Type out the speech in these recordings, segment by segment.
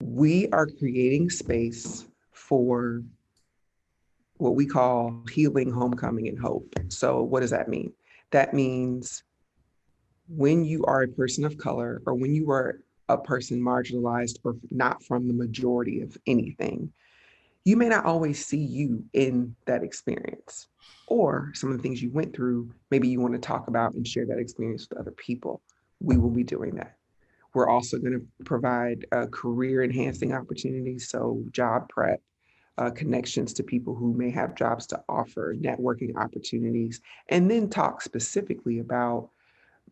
We are creating space for what we call healing, homecoming, and hope. So, what does that mean? That means when you are a person of color or when you are a person marginalized or not from the majority of anything, you may not always see you in that experience or some of the things you went through. Maybe you want to talk about and share that experience with other people. We will be doing that. We're also going to provide career enhancing opportunities, so job prep, connections to people who may have jobs to offer, networking opportunities, and then talk specifically about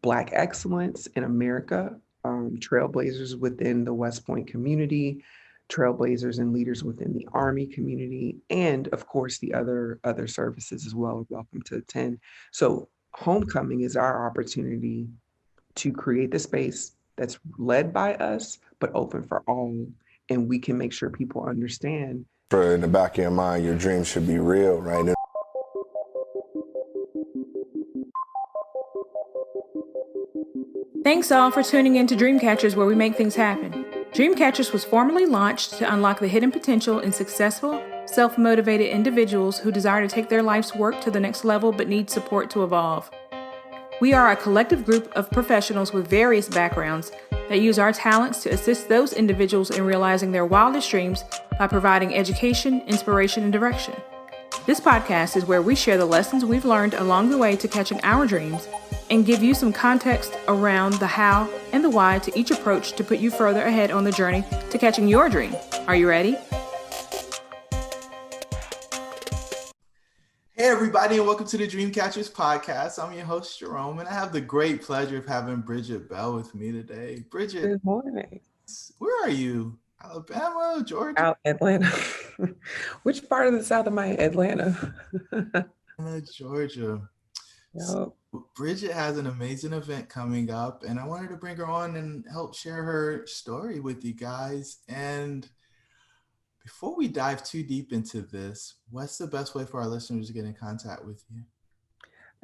Black excellence in America, trailblazers within the West Point community, trailblazers and leaders within the Army community, and of course the other services as well are welcome to attend. So homecoming is our opportunity to create the space that's led by us, but open for all. And we can make sure people understand. For in the back of your mind, your dreams should be real, right? Thanks all for tuning in to Dreamcatchers, where we make things happen. Dreamcatchers was formally launched to unlock the hidden potential in successful, self-motivated individuals who desire to take their life's work to the next level but need support to evolve. We are a collective group of professionals with various backgrounds that use our talents to assist those individuals in realizing their wildest dreams by providing education, inspiration, and direction. This podcast is where we share the lessons we've learned along the way to catching our dreams and give you some context around the how and the why to each approach to put you further ahead on the journey to catching your dream. Are you ready? Hey everybody, and welcome to the Dreamcatchers podcast. I'm your host, Jerome, and I have the great pleasure of having Bridgette Bell with me today. Bridgette, Good morning. Where are you? Alabama, Georgia? Out Atlanta. Which part of the South am I in? Atlanta. Georgia. Yep. So, Bridgette has an amazing event coming up, and I wanted to bring her on and help share her story with you guys. And before we dive too deep into this, what's the best way for our listeners to get in contact with you?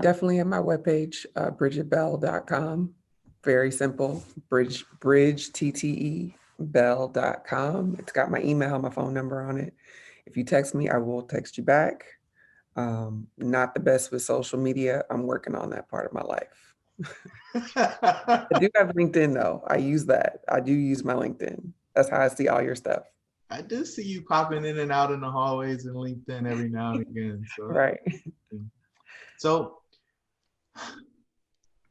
Definitely at my webpage, bridgettebell.com. Very simple. bridgetebell.com. It's got my email, my phone number on it. If you text me, I will text you back. Not the best with social media. I'm working on that part of my life. I do have LinkedIn though. I use that. I do use my LinkedIn. That's how I see all your stuff. I do see you popping in and out in the hallways and LinkedIn every now and again. So. Right. So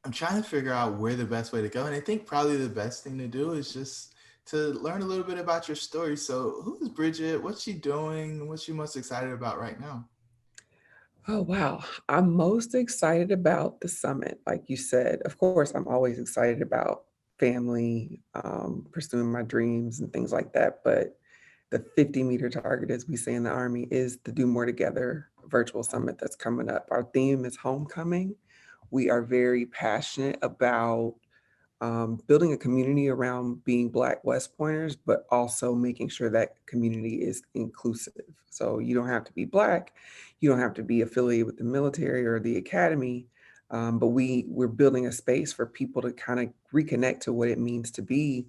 I'm trying to figure out where the best way to go. And I think probably the best thing to do is just to learn a little bit about your story. So who is Bridgette? What's she doing? What's she most excited about right now? Oh, wow. I'm most excited about the summit. Like you said, of course, I'm always excited about family, pursuing my dreams and things like that. But the 50-meter target, as we say in the Army, is the Do More Together virtual summit that's coming up. Our theme is homecoming. We are very passionate about building a community around being Black West Pointers, but also making sure that community is inclusive. So you don't have to be Black, you don't have to be affiliated with the military or the academy, but we're building a space for people to kind of reconnect to what it means to be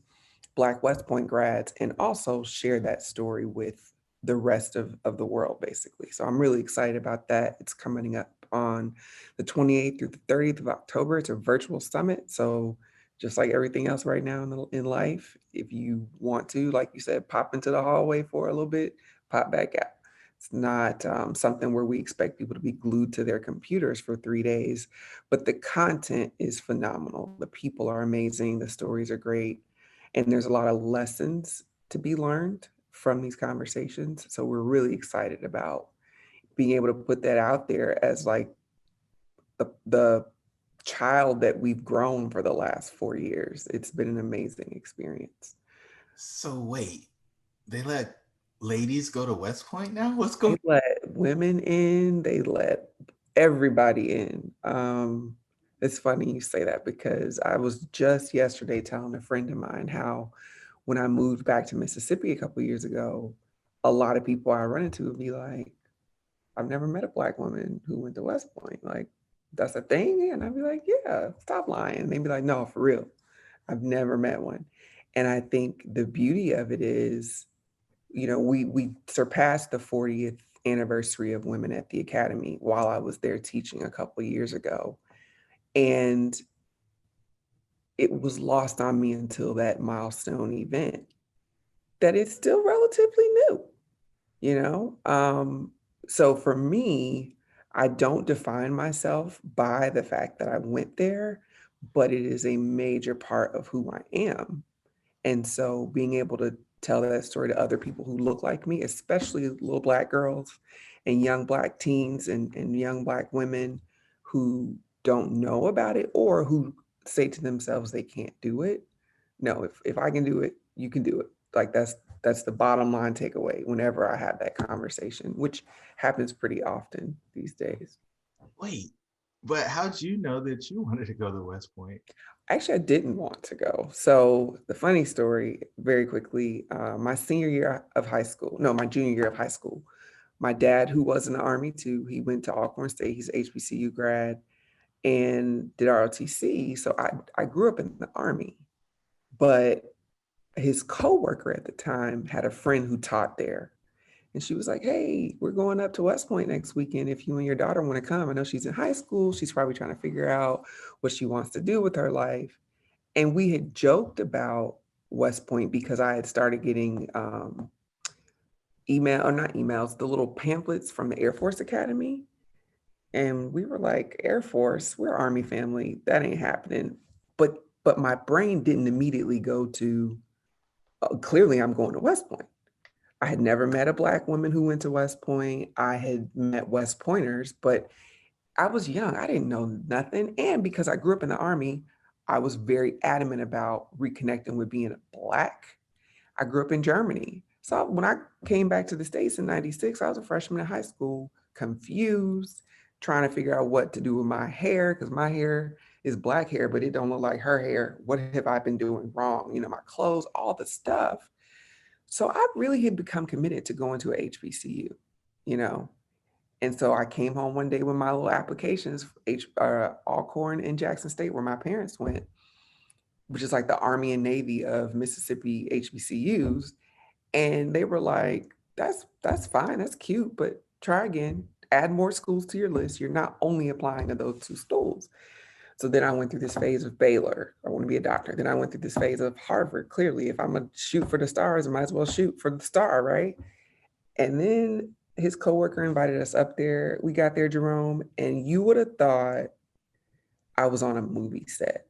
Black West Point grads and also share that story with the rest of the world, basically. So I'm really excited about that. It's coming up on the 28th through the 30th of October. It's a virtual summit. So just like everything else right now in life, if you want to, like you said, pop into the hallway for a little bit, pop back out. It's not something where we expect people to be glued to their computers for 3 days, but the content is phenomenal. The people are amazing. The stories are great. And there's a lot of lessons to be learned from these conversations. So we're really excited about being able to put that out there as like the child that we've grown for the last 4 years. It's been an amazing experience. So wait, they let ladies go to West Point now? What's going on? They let women in, they let everybody in. It's funny you say that because I was just yesterday telling a friend of mine how when I moved back to Mississippi a couple of years ago, a lot of people I run into would be like, I've never met a Black woman who went to West Point. Like, that's a thing? And I'd be like, yeah, stop lying. And they'd be like, no, for real. I've never met one. And I think the beauty of it is, we surpassed the 40th anniversary of Women at the Academy while I was there teaching a couple of years ago. And it was lost on me until that milestone event that it's still relatively new, you know? So for me, I don't define myself by the fact that I went there, but it is a major part of who I am. And so being able to tell that story to other people who look like me, especially little Black girls and young Black teens and young Black women who don't know about it or who say to themselves they can't do it. No, if I can do it, you can do it. Like that's the bottom line takeaway whenever I have that conversation, which happens pretty often these days. Wait, but how'd you know that you wanted to go to West Point? Actually, I didn't want to go. So the funny story, very quickly, my senior year of high school, no, my junior year of high school, my dad, who was in the Army too, he went to Alcorn State. He's an HBCU grad and did ROTC. So I grew up in the Army, but his coworker at the time had a friend who taught there. And she was like, hey, we're going up to West Point next weekend. If you and your daughter want to come, I know she's in high school. She's probably trying to figure out what she wants to do with her life. And we had joked about West Point because I had started getting email, or not emails, the little pamphlets from the Air Force Academy. And we were like, Air Force, we're Army family. That ain't happening. But my brain didn't immediately go to, clearly I'm going to West Point. I had never met a Black woman who went to West Point. I had met West Pointers, but I was young. I didn't know nothing. And because I grew up in the Army, I was very adamant about reconnecting with being Black. I grew up in Germany. So when I came back to the States in 96, I was a freshman in high school, confused, trying to figure out what to do with my hair, because my hair is Black hair, but it don't look like her hair. What have I been doing wrong? My clothes, all the stuff. So I really had become committed to going to a HBCU, you know? And so I came home one day with my little applications, Alcorn and Jackson State, where my parents went, which is like the Army and Navy of Mississippi HBCUs. And they were like, that's fine, that's cute, but try again. Add more schools to your list. You're not only applying to those two schools. So then I went through this phase of Baylor. I want to be a doctor. Then I went through this phase of Harvard. Clearly, if I'm going to shoot for the stars, I might as well shoot for the star, right? And then his coworker invited us up there. We got there, Jerome, and you would have thought I was on a movie set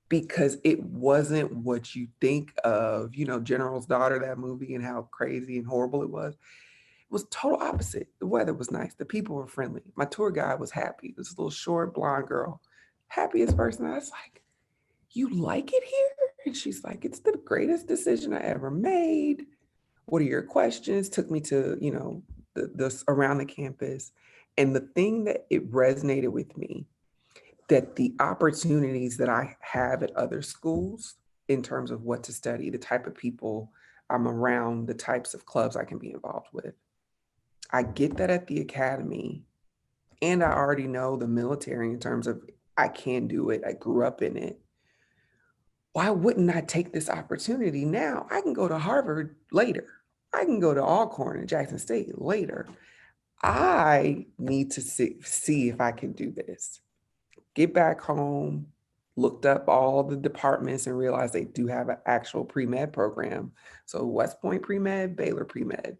because it wasn't what you think of, General's Daughter, that movie, and how crazy and horrible it was. It was total opposite. The weather was nice. The people were friendly. My tour guide was happy. This little short blonde girl, happiest person. I was like, you like it here? And she's like, it's the greatest decision I ever made. What are your questions? Took me to, the around the campus. And the thing that it resonated with me, that the opportunities that I have at other schools in terms of what to study, the type of people I'm around, the types of clubs I can be involved with. I get that at the academy, and I already know the military in terms of I can do it. I grew up in it. Why wouldn't I take this opportunity now? I can go to Harvard later. I can go to Alcorn and Jackson State later. I need to see if I can do this. Get back home, looked up all the departments and realized they do have an actual pre-med program. So West Point pre-med, Baylor pre-med.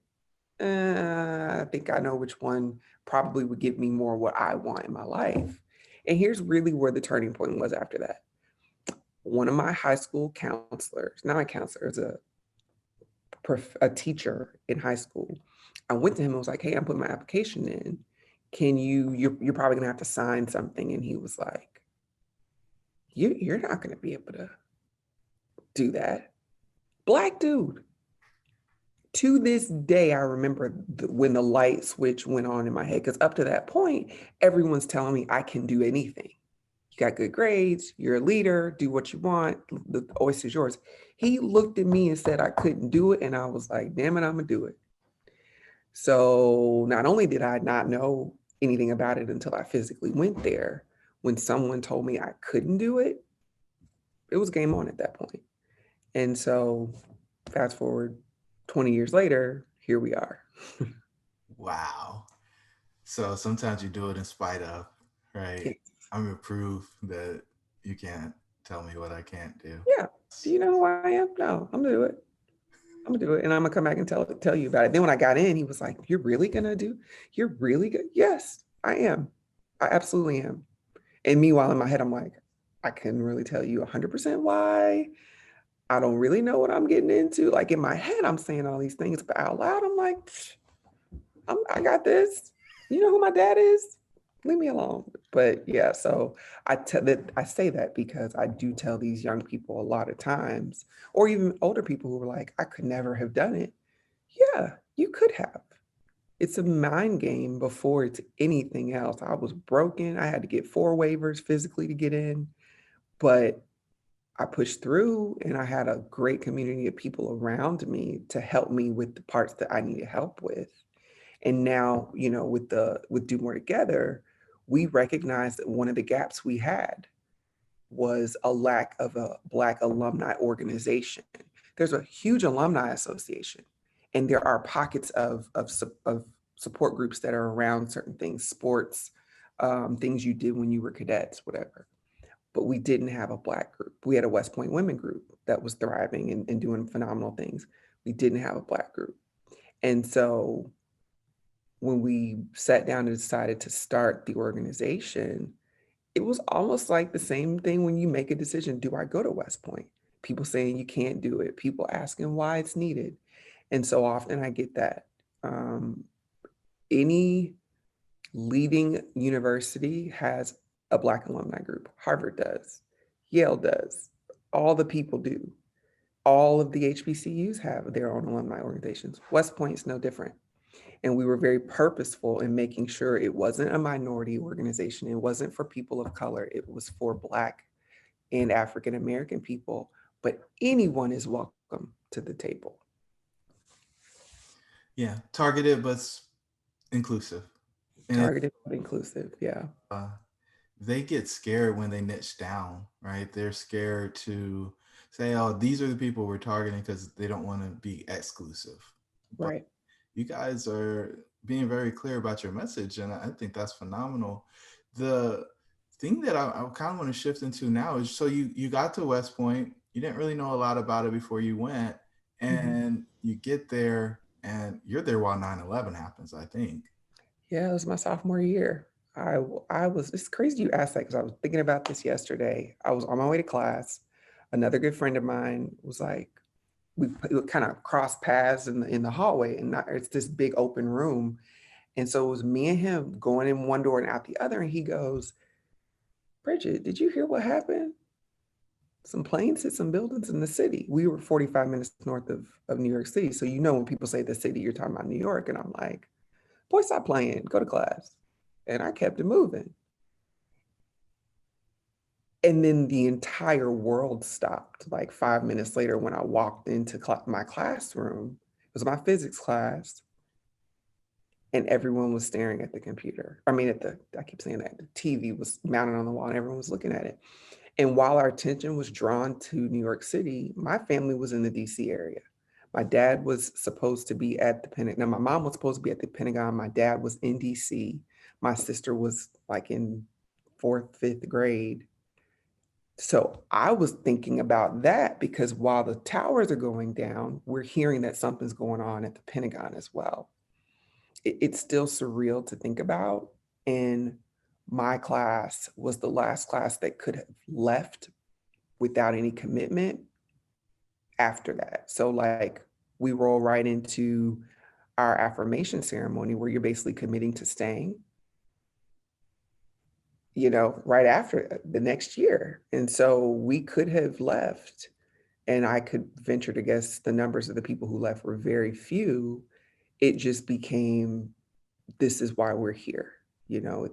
I think I know which one probably would give me more what I want in my life. And here's really where the turning point was after that. One of my high school counselors, not my counselor, is a teacher in high school. I went to him and was like, hey, I'm putting my application in. Can you're probably gonna have to sign something. And he was like, you're not gonna be able to do that. Black dude. To this day, I remember when the light switch went on in my head, because up to that point, everyone's telling me I can do anything. You got good grades, you're a leader, do what you want, the oyster's yours. He looked at me and said I couldn't do it, and I was like, damn it, I'm gonna do it. So not only did I not know anything about it until I physically went there, when someone told me I couldn't do it, it was game on at that point. And so fast forward 20 years later, here we are. Wow. So sometimes you do it in spite of, right? Yes. I'm gonna prove that you can't tell me what I can't do. Yeah. Do you know who I am? No, I'm gonna do it. I'm gonna do it, and I'm gonna come back and tell you about it. Then when I got in, he was like, "You're really gonna do? You're really good?" Yes, I am. I absolutely am. And meanwhile, in my head, I'm like, I couldn't really tell you 100% why. I don't really know what I'm getting into. Like in my head, I'm saying all these things, but out loud, I'm like, I got this. You know who my dad is? Leave me alone. But yeah, so I say that because I do tell these young people a lot of times, or even older people who are like, I could never have done it. Yeah, you could have. It's a mind game before it's anything else. I was broken. I had to get 4 waivers physically to get in, but I pushed through and I had a great community of people around me to help me with the parts that I needed help with. And now, with Do More Together, we recognized that one of the gaps we had was a lack of a Black alumni organization. There's a huge alumni association, and there are pockets of support groups that are around certain things, sports, things you did when you were cadets, whatever. But we didn't have a Black group. We had a West Point women group that was thriving and doing phenomenal things. We didn't have a Black group. And so when we sat down and decided to start the organization, it was almost like the same thing when you make a decision, do I go to West Point? People saying you can't do it, people asking why it's needed. And so often I get that. Um, any leading university has a Black alumni group. Harvard does, Yale does, all the people do. All of the HBCUs have their own alumni organizations. West Point's no different. And we were very purposeful in making sure it wasn't a minority organization. It wasn't for people of color. It was for Black and African American people, but anyone is welcome to the table. Yeah, targeted but inclusive. And Targeted but inclusive. Yeah. uh, they get scared when they niche down, right? They're scared to say, "Oh, these are the people we're targeting," because they don't want to be exclusive. But Right. you guys are being very clear about your message, and I think that's phenomenal. The thing that I kind of want to shift into now is, so you got to West Point, you didn't really know a lot about it before you went, Mhm. and you get there, and you're there while 9/11 happens, I think. Yeah, it was my sophomore year. I was, it's crazy you asked that because I was thinking about this yesterday. I was on my way to class. Another good friend of mine was like, we kind of crossed paths in the hallway, and it's this big open room. And so it was me and him going in one door and out the other. And he goes, Bridgette, did you hear what happened? Some planes hit some buildings in the city. We were 45 minutes north of New York City. So, when people say the city, you're talking about New York. And I'm like, boy, stop playing, go to class. And I kept it moving. And then the entire world stopped like 5 minutes later when I walked into my classroom. It was my physics class. And everyone was staring at the computer. I mean, I keep saying that, the TV was mounted on the wall and everyone was looking at it. And while our attention was drawn to New York City, my family was in the DC area. My dad was supposed to be at the Pentagon. Now, my mom was supposed to be at the Pentagon. My dad was in DC. My sister was like in fourth, fifth grade. So I was thinking about that because while the towers are going down, we're hearing that something's going on at the Pentagon as well. It's still surreal to think about. And my class was the last class that could have left without any commitment after that. So, like, we roll right into our affirmation ceremony where you're basically committing to staying, right after the next year. And so we could have left, and I could venture to guess the numbers of the people who left were very few. It just became, this is why we're here.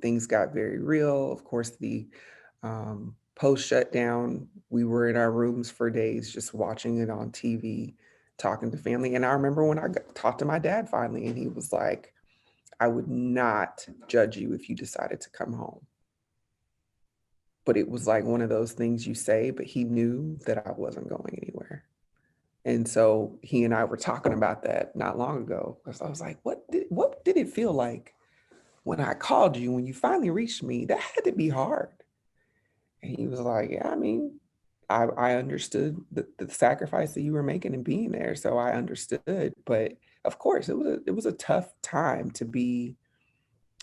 Things got very real. Of course, the post shutdown, we were in our rooms for days just watching it on TV, talking to family. And I remember when I talked to my dad finally, and he was like, I would not judge you if you decided to come home. But it was like one of those things you say, but he knew that I wasn't going anywhere. And so he and I were talking about that not long ago. Because I was like, what did it feel like when I called you, when you finally reached me? That had to be hard. And he was like, yeah, I mean, I understood the sacrifice that you were making and being there. So I understood. But of course, it was a tough time to be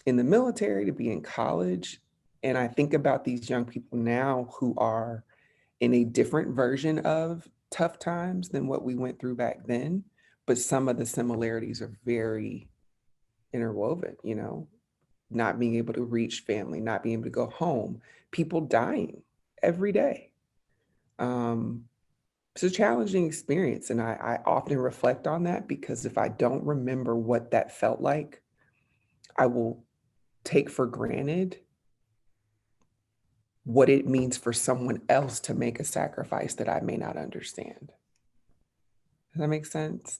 in the military, to be in college. And I think about these young people now who are in a different version of tough times than what we went through back then. But some of the similarities are very interwoven, you know, not being able to reach family, not being able to go home, people dying every day. Um, it's a challenging experience. And I often reflect on that because if I don't remember what that felt like, I will take for granted what it means for someone else to make a sacrifice that I may not understand. Does that make sense?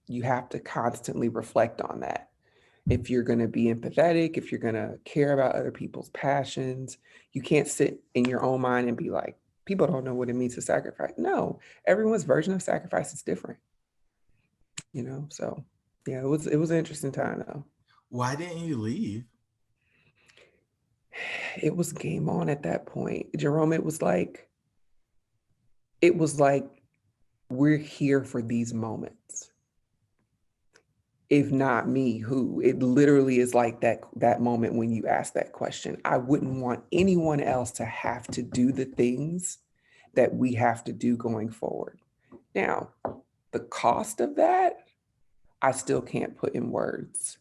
You have to constantly reflect on that. If you're going to be empathetic, if you're going to care about other people's passions, you can't sit in your own mind and be like, people don't know what it means to sacrifice. No, everyone's version of sacrifice is different, you know? So yeah, it was an interesting time though. Why didn't you leave? It was game on at that point. Jerome, it was like we're here for these moments. If not me, who? It literally is like that moment when you ask that question. I wouldn't want anyone else to have to do the things that we have to do going forward. Now, the cost of that, I still can't put in words.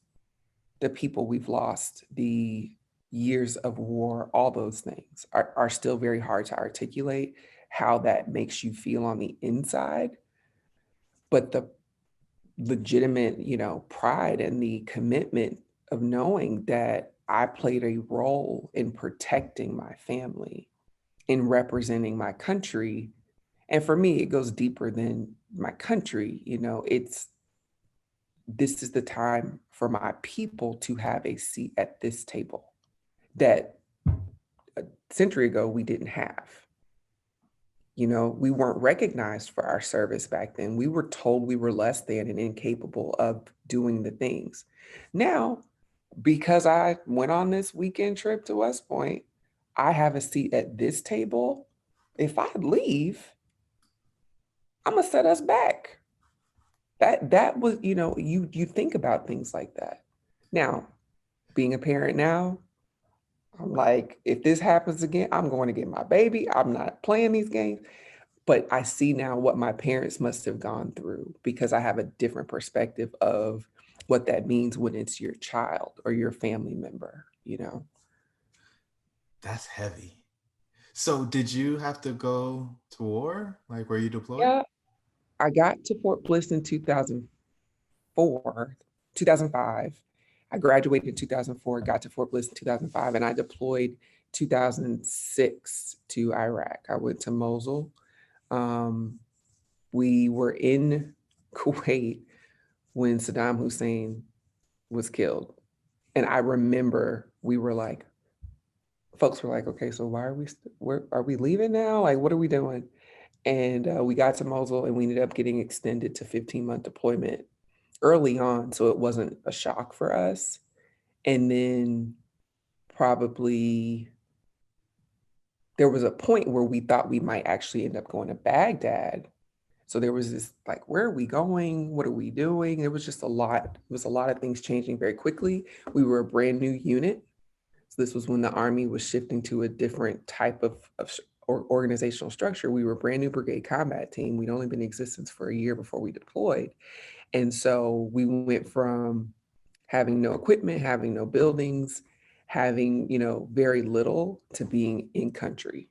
The people we've lost, the years of war, all those things are still very hard to articulate how that makes you feel on the inside. But the legitimate, pride and the commitment of knowing that I played a role in protecting my family, in representing my country. And for me, it goes deeper than my country. This is the time for my people to have a seat at this table that a century ago we didn't have. We weren't recognized for our service back then. We were told we were less than and incapable of doing the things. Now, because I went on this weekend trip to West Point, I have a seat at this table. If I leave, I'm gonna set us back. That was, you think about things like that. Now, being a parent now, I'm like, if this happens again, I'm going to get my baby. I'm not playing these games. But I see now what my parents must have gone through because I have a different perspective of what that means when it's your child or your family member. That's heavy. So did you have to go to war? Like, were you deployed? Yeah, I got to Fort Bliss in 2004, 2005. I graduated in 2004, got to Fort Bliss in 2005, and I deployed 2006 to Iraq. I went to Mosul. Um, we were in Kuwait when Saddam Hussein was killed. And I remember folks were like, okay, so where are we leaving now? Like, what are we doing? And we got to Mosul and we ended up getting extended to 15-month deployment early on. So it wasn't a shock for us. And then probably there was a point where we thought we might actually end up going to Baghdad. So there was this like, where are we going? What are we doing? It was just a lot. It was a lot of things changing very quickly. We were a brand new unit. So this was when the Army was shifting to a different type of organizational structure. We were a brand new brigade combat team. We'd only been in existence for a year before we deployed. And so we went from having no equipment, having no buildings, having, very little to being in country.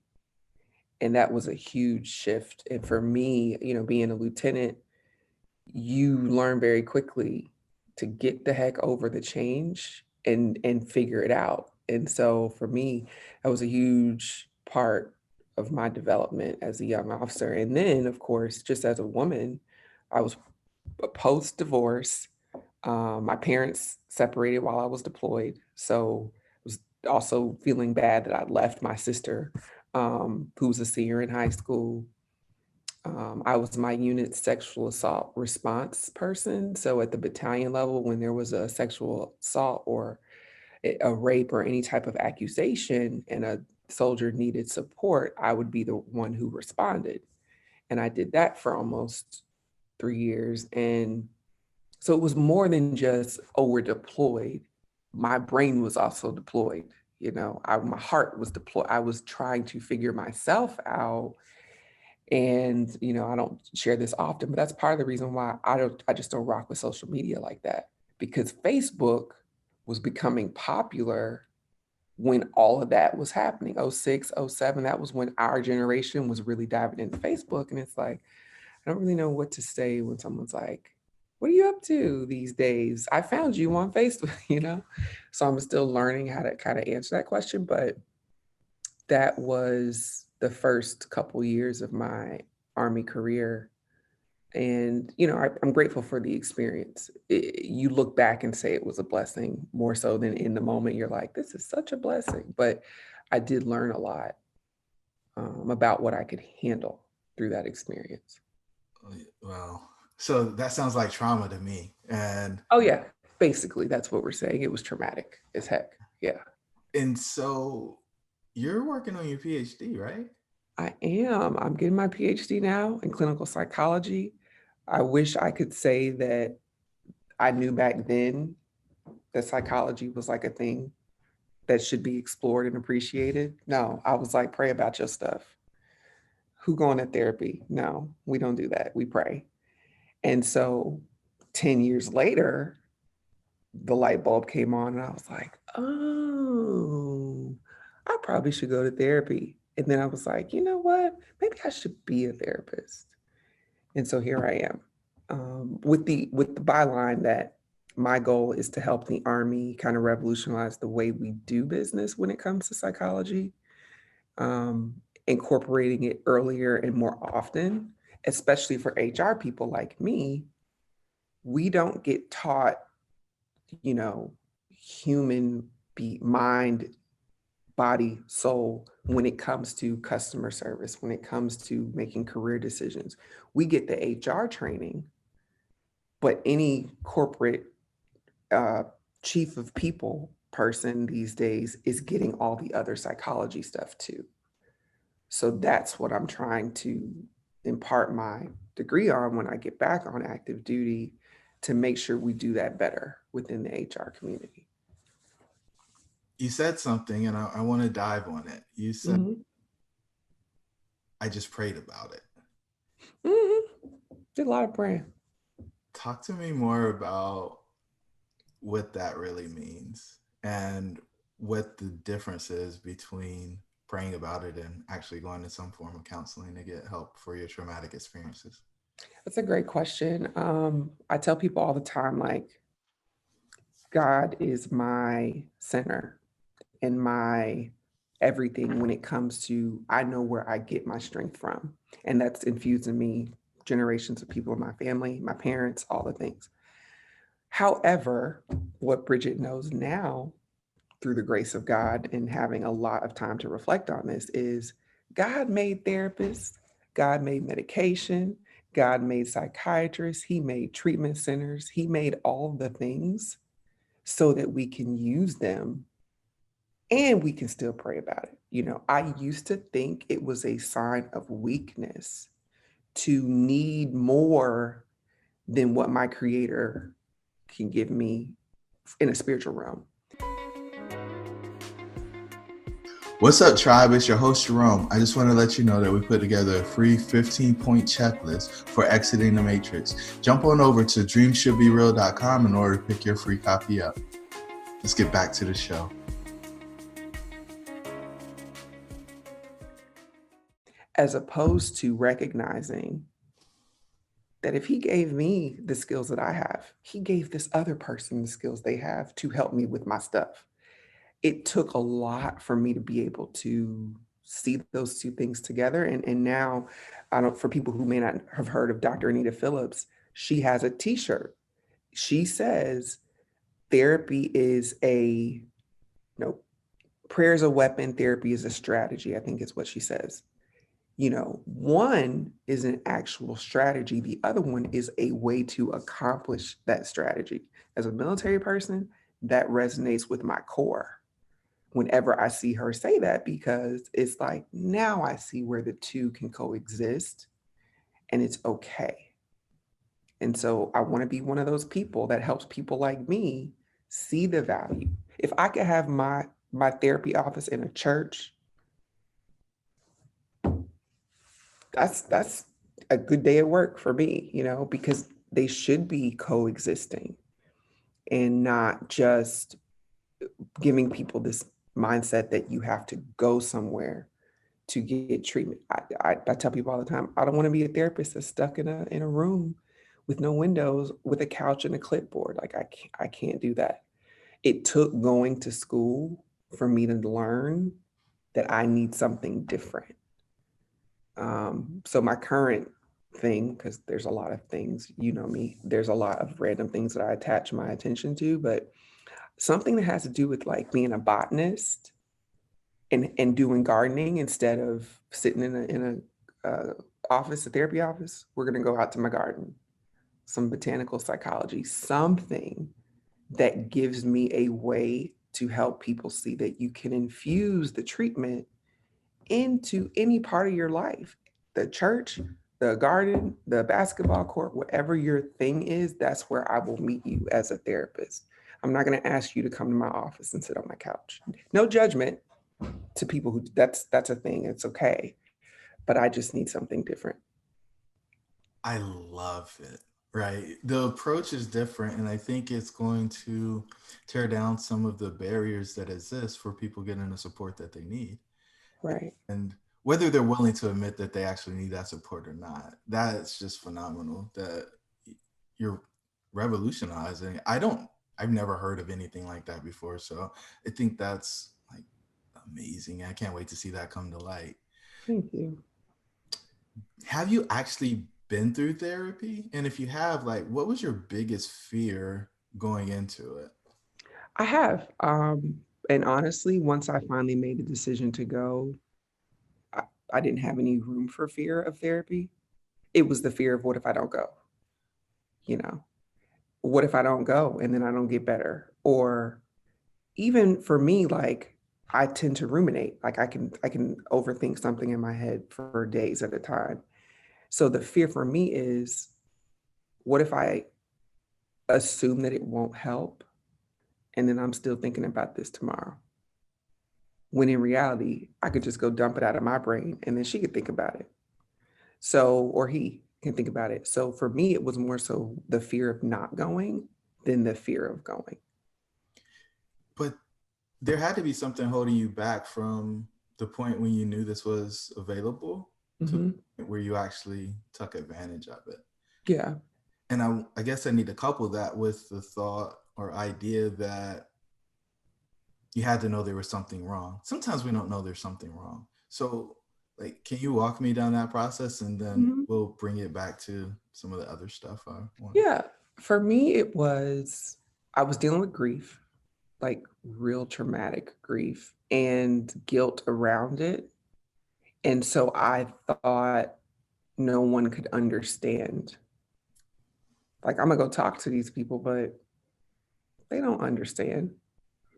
And that was a huge shift. And for me, being a lieutenant, you learn very quickly to get the heck over the change and figure it out. And so for me, that was a huge part of my development as a young officer. And then, of course, just as a woman, I was post divorce. My parents separated while I was deployed. So I was also feeling bad that I left my sister, who was a senior in high school, I was my unit's sexual assault response person. So at the battalion level, when there was a sexual assault or a rape or any type of accusation and a soldier needed support, I would be the one who responded. And I did that for almost 3 years. And so it was more than just, oh, we're deployed. My brain was also deployed. My heart was deployed. I was trying to figure myself out. And, I don't share this often, but that's part of the reason why I just don't rock with social media like that, because Facebook was becoming popular when all of that was happening. '06, '07, that was when our generation was really diving into Facebook. And it's like, I don't really know what to say when someone's like, what are you up to these days? I found you on Facebook, So I'm still learning how to kind of answer that question. But that was the first couple years of my Army career. And, I'm grateful for the experience. You look back and say it was a blessing more so than in the moment. You're like, this is such a blessing. But I did learn a lot about what I could handle through that experience. Wow. So that sounds like trauma to me. Oh, yeah. Basically, that's what we're saying. It was traumatic as heck. Yeah. And so you're working on your PhD, right? I am. I'm getting my PhD now in clinical psychology. I wish I could say that I knew back then that psychology was like a thing that should be explored and appreciated. No, I was like, pray about your stuff. Who going to therapy? No, we don't do that. We pray. And so 10 years later, the light bulb came on and I was like, oh, I probably should go to therapy. And then I was like, you know what? Maybe I should be a therapist. And so here I am, with the byline that my goal is to help the Army kind of revolutionize the way we do business when it comes to psychology, incorporating it earlier and more often, especially for HR people like me. We don't get taught, you know, human mind, body, soul when it comes to customer service, when it comes to making career decisions. We get the HR training, but any corporate uh, chief of people person these days is getting all the other psychology stuff too. So that's what I'm trying to impart my degree on when I get back on active duty, to make sure we do that better within the HR community. You said something, and I want to dive on it. You said, Mhm. I just prayed about it. Mhm. Did a lot of praying. Talk to me more about what that really means and what the difference is between praying about it and actually going to some form of counseling to get help for your traumatic experiences. That's a great question. I tell people all the time, like, God is my center and my everything when it comes to, I know where I get my strength from. And that's infused in me, generations of people in my family, my parents, all the things. However, what Bridget knows now through the grace of God and having a lot of time to reflect on this is, God made therapists, God made medication, God made psychiatrists, He made treatment centers, He made all the things so that we can use them and we can still pray about it. I used to think it was a sign of weakness to need more than what my creator can give me in a spiritual realm. What's up, tribe? It's your host, Jerome. I just want to let you know that we put together a free 15-point checklist for exiting the matrix. Jump on over to dreamshouldbereal.com in order to pick your free copy up. Let's get back to the show. As opposed to recognizing that if He gave me the skills that I have, He gave this other person the skills they have to help me with my stuff. It took a lot for me to be able to see those two things together. And now, I don't, for people who may not have heard of Dr. Anita Phillips, she has a t-shirt. She says, therapy is no, prayer is a weapon, therapy is a strategy, I think is what she says. One is an actual strategy. The other one is a way to accomplish that strategy. As a military person, that resonates with my core whenever I see her say that, because it's like, now I see where the two can coexist and it's okay. And so I want to be one of those people that helps people like me see the value. If I could have my therapy office in a church, that's a good day at work for me, because they should be coexisting and not just giving people this mindset that you have to go somewhere to get treatment. I tell people all the time, I don't want to be a therapist that's stuck in a room with no windows, with a couch and a clipboard. Like I can't do that. It took going to school for me to learn that I need something different. So my current thing, because there's a lot of things, me, there's a lot of random things that I attach my attention to, but something that has to do with like being a botanist and doing gardening instead of sitting in a office, a therapy office. We're gonna go out to my garden, some botanical psychology, something that gives me a way to help people see that you can infuse the treatment into any part of your life. The church, the garden, the basketball court, whatever your thing is, that's where I will meet you as a therapist. I'm not going to ask you to come to my office and sit on my couch. No judgment to people who that's a thing. It's okay. But I just need something different. I love it. Right. The approach is different, and I think it's going to tear down some of the barriers that exist for people getting the support that they need. Right. And whether they're willing to admit that they actually need that support or not, that's just phenomenal that you're revolutionizing. I've never heard of anything like that before. So I think that's like amazing. I can't wait to see that come to light. Thank you. Have you actually been through therapy? And if you have, like, what was your biggest fear going into it? I have. And honestly, once I finally made the decision to go, I, I didn't have any room for fear of therapy. It was the fear of what if I don't go? You know, what if I don't go and then I don't get better? Or even for me, like I tend to ruminate. Like I can overthink something in my head for days at a time. So the fear for me is, what if I assume that it won't help and then I'm still thinking about this tomorrow? When in reality, I could just go dump it out of my brain and then she could think about it. So, or he can think about it. So for me, it was more so the fear of not going than the fear of going. But there had to be something holding you back from the point when you knew this was available to Hmm. where you actually took advantage of it. Yeah. And I guess I need to couple that with the thought or idea that you had to know there was something wrong. Sometimes we don't know there's something wrong. So, like, can you walk me down that process, and then Mhm. we'll bring it back to some of the other stuff I want. Yeah. For me, I was dealing with grief, like real traumatic grief and guilt around it. And so I thought no one could understand. Like, I'm going to go talk to these people, but they don't understand.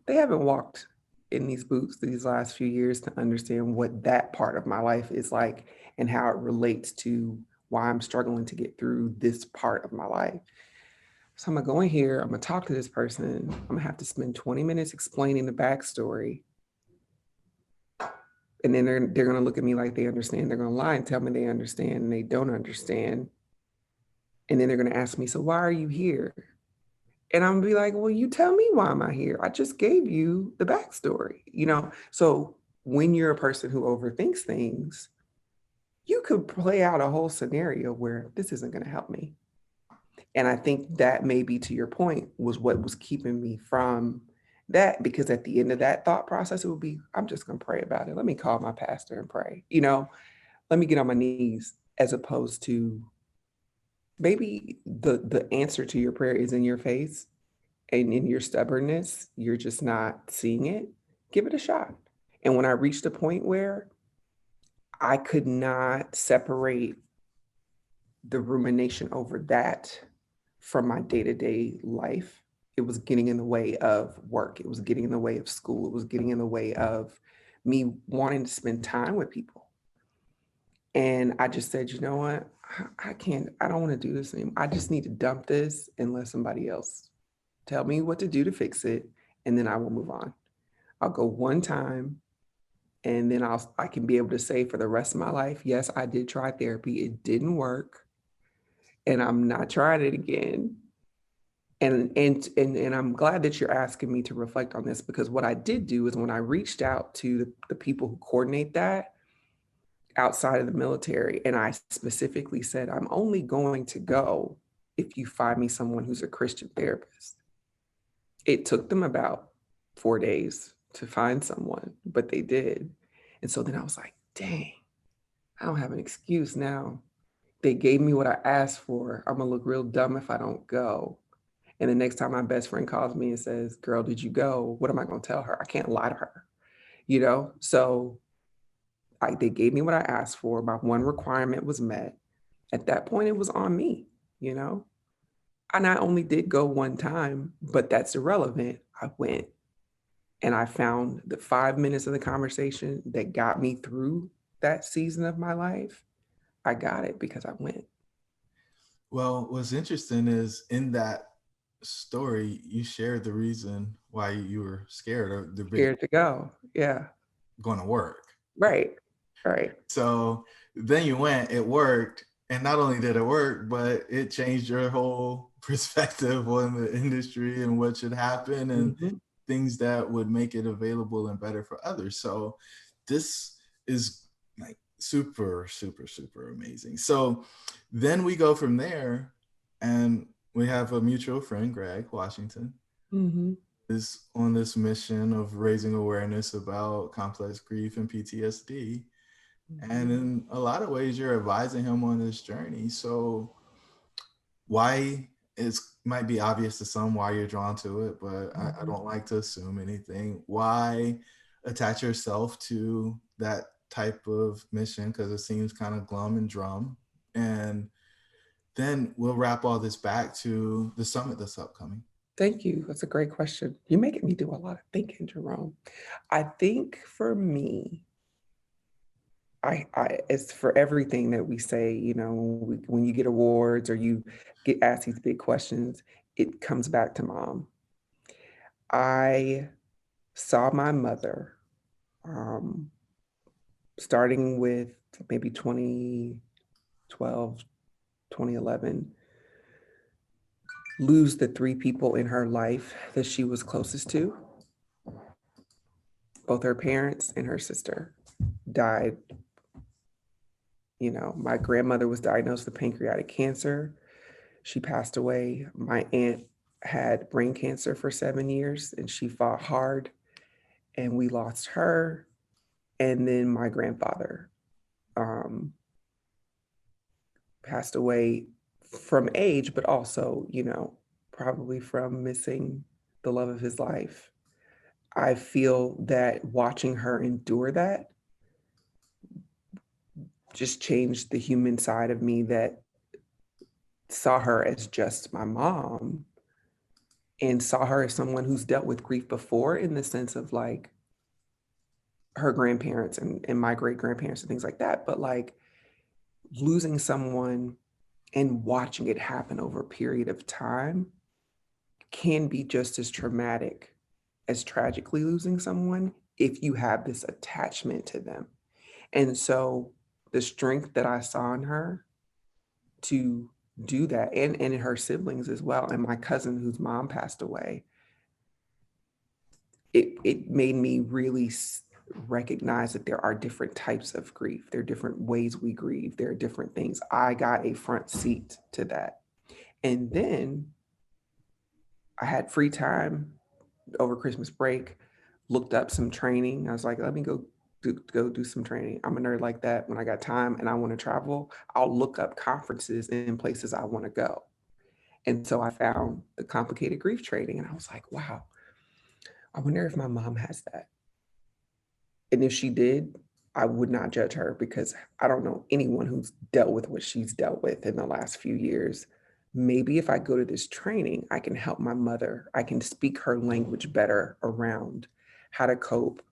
They haven't walked in these boots these last few years to understand what that part of my life is like and how it relates to why I'm struggling to get through this part of my life. So I'm gonna go in here, I'm gonna talk to this person, I'm gonna have to spend 20 minutes explaining the backstory. And then they're gonna look at me like they understand. They're gonna lie and tell me they understand and they don't understand. And then they're gonna ask me, so why are you here? And I'm gonna be like, well, you tell me why am I here? I just gave you the backstory. So when you're a person who overthinks things, you could play out a whole scenario where this isn't gonna help me. And I think that maybe to your point was what was keeping me from that, because at the end of that thought process, it would be, I'm just going to pray about it. Let me call my pastor and pray, let me get on my knees, as opposed to maybe the answer to your prayer is in your face and in your stubbornness, you're just not seeing it. Give it a shot. And when I reached a point where I could not separate the rumination over that from my day-to-day life. It was getting in the way of work. It was getting in the way of school. It was getting in the way of me wanting to spend time with people. And I just said, you know what? I can't, I don't want to do this anymore. I just need to dump this and let somebody else tell me what to do to fix it. And then I will move on. I'll go one time and then I can be able to say for the rest of my life, yes, I did try therapy. It didn't work. And I'm not trying it again. And I'm glad that you're asking me to reflect on this, because what I did do is when I reached out to the people who coordinate that outside of the military, and I specifically said, I'm only going to go if you find me someone who's a Christian therapist. It took them about 4 days to find someone, but they did. And so then I was like, dang, I don't have an excuse now. They gave me what I asked for. I'm gonna look real dumb if I don't go. And the next time my best friend calls me and says, girl, did you go? What am I gonna tell her? I can't lie to her, you know? So they gave me what I asked for. My one requirement was met. At that point, it was on me, you know? I not only did go one time, but that's irrelevant. I went and I found the 5 minutes of the conversation that got me through that season of my life. I got it because I went. Well, what's interesting is in that story, you shared the reason why you were scared or the big Scared to go. Yeah. going to work. Right. Right. So then you went, it worked. And not only did it work, but it changed your whole perspective on the industry and what should happen and Mhm. things that would make it available and better for others. So this is like super, super, super amazing. So then we go from there and we have a mutual friend, Greg Washington, Mhm. is on this mission of raising awareness about complex grief and PTSD. And Mhm. in a lot of ways, you're advising him on this journey. So why it might be obvious to some why you're drawn to it, but I Mhm. don't like to assume anything. Why attach yourself to that type of mission? Because it seems kind of glum and drum. And then we'll wrap all this back to the summit that's upcoming. Thank you. That's a great question. You're making me do a lot of thinking, Jerome. I think for me, it's for everything that we say, you know, when you get awards or you get asked these big questions, it comes back to mom. I saw my mother, um, starting with maybe 2012, 2011, lose the three people in her life that she was closest to. Both her parents and her sister died. You know, my grandmother was diagnosed with pancreatic cancer. She passed away. My aunt had brain cancer for 7 years and she fought hard, and we lost her. And then my grandfather um, passed away from age, but also, you know, probably from missing the love of his life. I feel that watching her endure that just changed the human side of me that saw her as just my mom and saw her as someone who's dealt with grief before, in the sense of like her grandparents and my great grandparents and things like that. But like losing someone and watching it happen over a period of time can be just as traumatic as tragically losing someone if you have this attachment to them. And so the strength that I saw in her to do that, and in her siblings as well, and my cousin whose mom passed away, it made me really recognize that there are different types of grief. There are different ways we grieve. There are different things. I got a front seat to that. And then I had free time over Christmas break, looked up some training. I was like, let me go do some training. I'm a nerd like that. When I got time and I want to travel, I'll look up conferences and places I want to go. And so I found the complicated grief training and I was like, wow, I wonder if my mom has that. And if she did, I would not judge her because I don't know anyone who's dealt with what she's dealt with in the last few years. Maybe if I go to this training, I can help my mother. I can speak her language better around how to cope,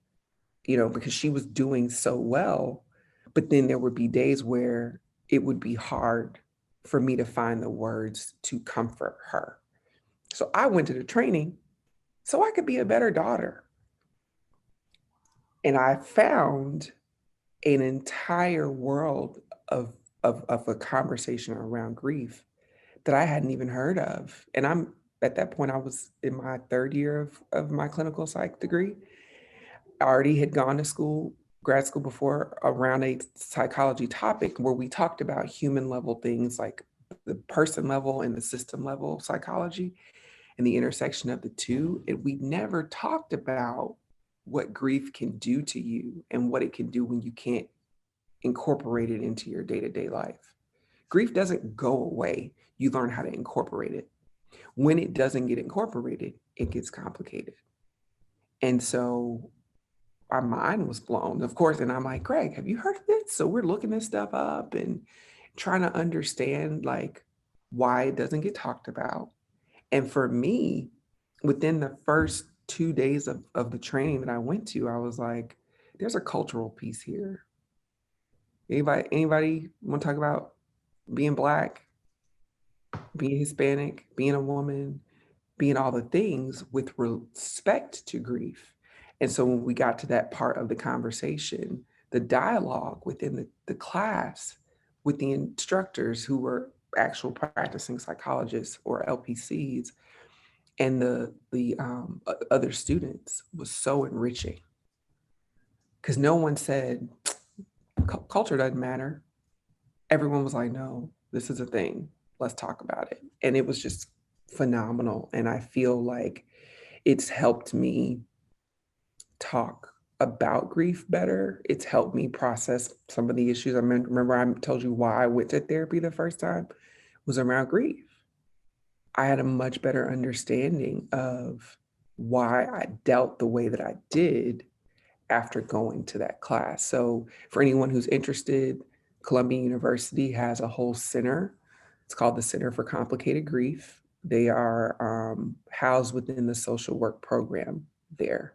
because she was doing so well. But then there would be days where it would be hard for me to find the words to comfort her. So I went to the training so I could be a better daughter. And I found an entire world of a conversation around grief that I hadn't even heard of. And at that point, I was in my third year of my clinical psych degree. I already had gone to school, grad school before around a psychology topic where we talked about human level things like the person level and the system level psychology and the intersection of the two. And we never talked about what grief can do to you and what it can do when you can't incorporate it into your day-to-day life. Grief doesn't go away. You learn how to incorporate it. When it doesn't get incorporated, it gets complicated. And so our mind was blown, of course. And I'm like, Greg, have you heard of this? So we're looking this stuff up and trying to understand like why it doesn't get talked about. And for me, within the first 2 days of the training that I went to, I was like, there's a cultural piece here. Anybody want to talk about being Black, being Hispanic, being a woman, being all the things with respect to grief? And so when we got to that part of the conversation, the dialogue within the class with the instructors who were actual practicing psychologists or LPCs and the other students was so enriching because no one said culture doesn't matter. Everyone was like, no, this is a thing. Let's talk about it. And it was just phenomenal. And I feel like it's helped me talk about grief better. It's helped me process some of the issues. Remember I told you why I went to therapy the first time was around grief. I had a much better understanding of why I dealt the way that I did after going to that class. So for anyone who's interested, Columbia University has a whole center. It's called the Center for Complicated Grief. They are housed within the social work program there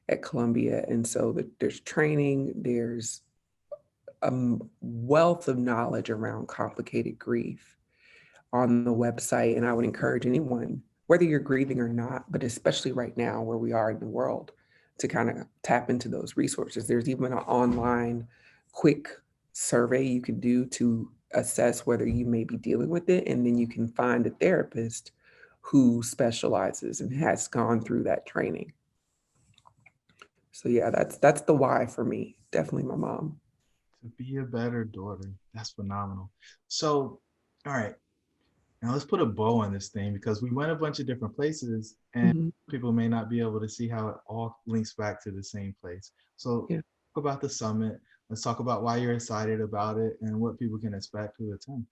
at Columbia. And so there's training, there's a wealth of knowledge around complicated grief on the website. And I would encourage anyone, whether you're grieving or not, but especially right now where we are in the world, to kind of tap into those resources. There's even an online quick survey you can do to assess whether you may be dealing with it. And then you can find a therapist who specializes and has gone through that training. So yeah, that's the why for me. Definitely my mom. To be a better daughter. That's phenomenal. So, all right. Now let's put a bow on this thing because we went a bunch of different places and Mhm. people may not be able to see how it all links back to the same place. So Yeah. talk about the summit. Let's talk about why you're excited about it and what people can expect to attend.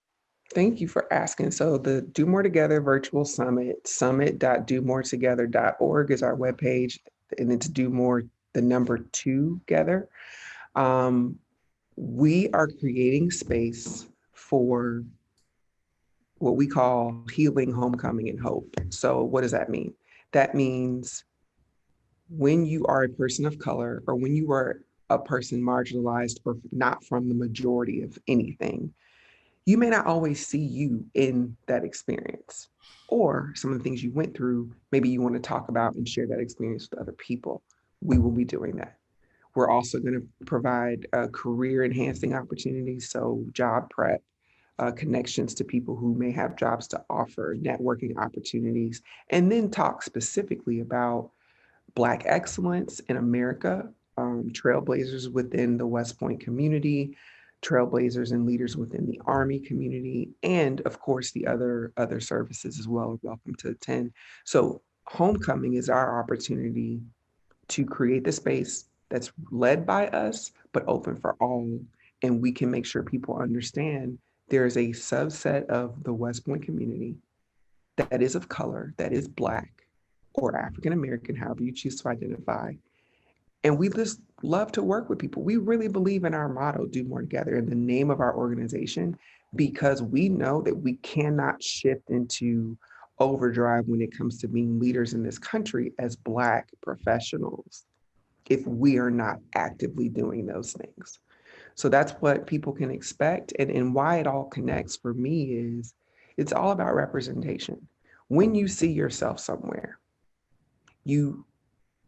Thank you for asking. So the Do More Together virtual summit, summit.domoretogether.org is our webpage, and it's do more, the number two together. Um, we are creating space for what we call healing, homecoming, and hope. So what does that mean? That means when you are a person of color or when you are a person marginalized or not from the majority of anything, you may not always see you in that experience or some of the things you went through. Maybe you want to talk about and share that experience with other people. We will be doing that. We're also going to provide career enhancing opportunities, so job prep, connections to people who may have jobs to offer, networking opportunities, and then talk specifically about Black excellence in America, trailblazers within the West Point community, trailblazers and leaders within the Army community, and of course the other services as well are welcome to attend. So homecoming is our opportunity to create the space that's led by us, but open for all. And we can make sure people understand there's a subset of the West Point community that is of color, that is Black or African American, however you choose to identify, And we just love to work with people. We really believe in our motto, do more together, in the name of our organization, because we know that we cannot shift into overdrive when it comes to being leaders in this country as Black professionals if we are not actively doing those things. So that's what people can expect. And why it all connects for me is it's all about representation. When you see yourself somewhere, you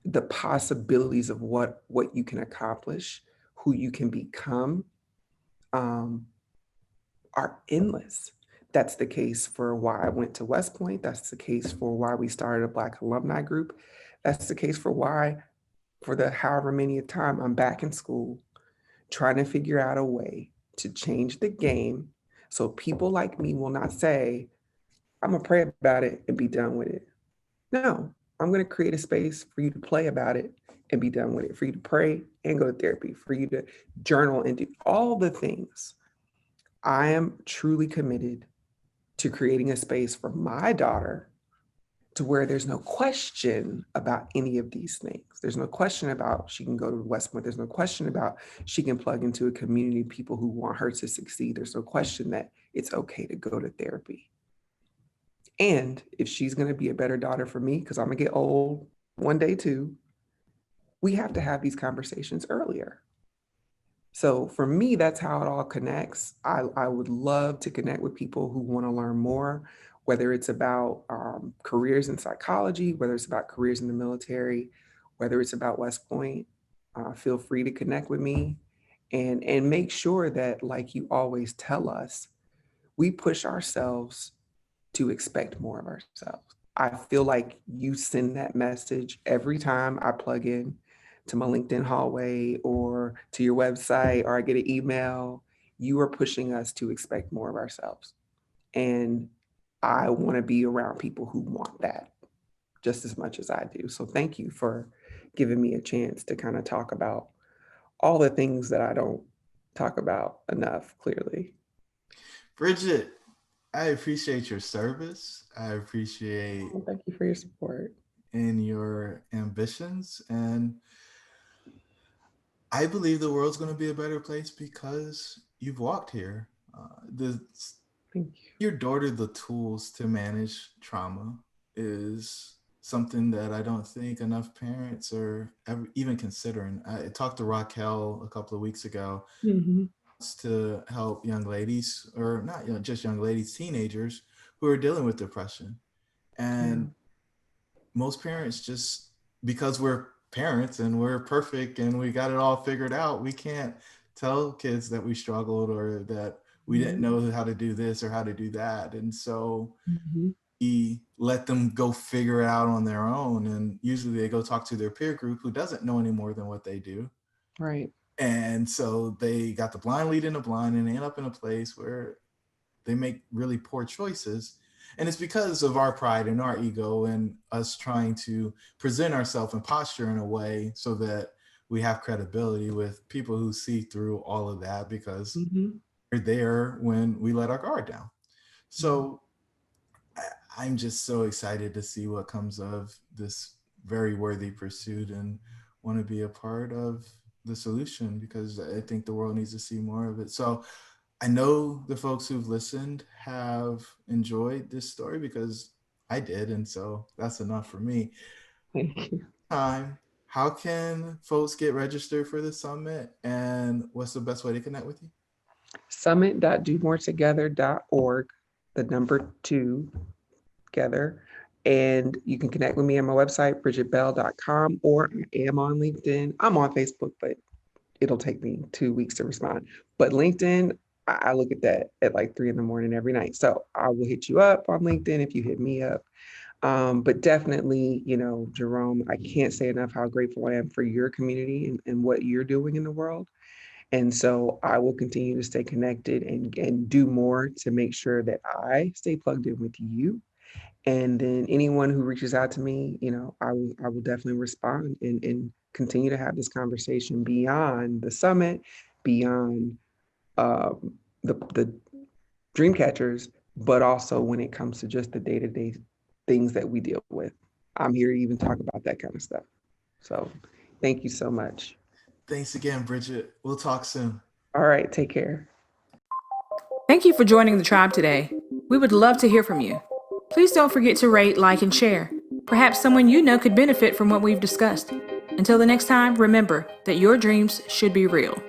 the possibilities of what you can accomplish, who you can become, um, are endless. That's the case for why I went to West Point. That's the case for why we started a Black alumni group. That's the case for why, for the however many time I'm back in school, trying to figure out a way to change the game so people like me will not say, I'm gonna pray about it and be done with it. No, I'm gonna create a space for you to play about it and be done with it, for you to pray and go to therapy, for you to journal and do all the things. I am truly committed to creating a space for my daughter to where there's no question about any of these things. There's no question about she can go to West Point. There's no question about she can plug into a community of people who want her to succeed. There's no question that it's okay to go to therapy. And if she's going to be a better daughter for me, because I'm going to get old one day too, we have to have these conversations earlier. So for me, that's how it all connects. I would love to connect with people who want to learn more, whether it's about careers in psychology, whether it's about careers in the military, whether it's about West Point. Feel free to connect with me and make sure that, like you always tell us, we push ourselves to expect more of ourselves. I feel like you send that message every time I plug in to my LinkedIn hallway or to your website or I get an email. You are pushing us to expect more of ourselves. And I want to be around people who want that just as much as I do. So thank you for giving me a chance to kind of talk about all the things that I don't talk about enough, clearly. Bridgette, I appreciate your service. I appreciate Well, thank you for your support. in your ambitions, and I believe the world's going to be a better place because you've walked here. The Thank you. Your daughter the tools to manage trauma is something that I don't think enough parents are ever even considering. I talked to Raquel a couple of weeks ago Mhm. to help young ladies, or not just young ladies, teenagers who are dealing with depression. Yeah. And most parents, just because we're parents and we're perfect and we got it all figured out, we can't tell kids that we struggled or that we didn't Mhm. know how to do this or how to do that. And so Mhm. we let them go figure it out on their own. And usually they go talk to their peer group who doesn't know any more than what they do. Right. And so they got the blind leading the blind, and they end up in a place where they make really poor choices. And it's because of our pride and our ego and us trying to present ourselves and posture in a way so that we have credibility with people who see through all of that, because Mhm. they're there when we let our guard down. Mhm. So I'm just so excited to see what comes of this very worthy pursuit, and want to be a part of the solution because I think the world needs to see more of it. So I know the folks who've listened have enjoyed this story because I did. And so that's enough for me. Thank you. Time. How can folks get registered for the summit, and what's the best way to connect with you? Summit.domoretogether.org, the number two together. And you can connect with me on my website, bridgettebell.com, or I am on LinkedIn. I'm on Facebook, but it'll take me 2 weeks to respond. But LinkedIn, I look at that at like 3 in the morning every night. So I will hit you up on LinkedIn if you hit me up. But definitely, Jerome, I can't say enough how grateful I am for your community and what you're doing in the world. And so I will continue to stay connected and do more to make sure that I stay plugged in with you. And then anyone who reaches out to me, I will definitely respond and continue to have this conversation beyond the summit, beyond the dream catchers, but also when it comes to just the day-to-day things that we deal with. I'm here to even talk about that kind of stuff. So Thank you so much. Thanks again, Bridgette. We'll talk soon. All right, take care. Thank you for joining the tribe today. We would love to hear from you. Please don't forget to rate, like, and share. Perhaps someone you know could benefit from what we've discussed. Until the next time, remember that your dreams should be real.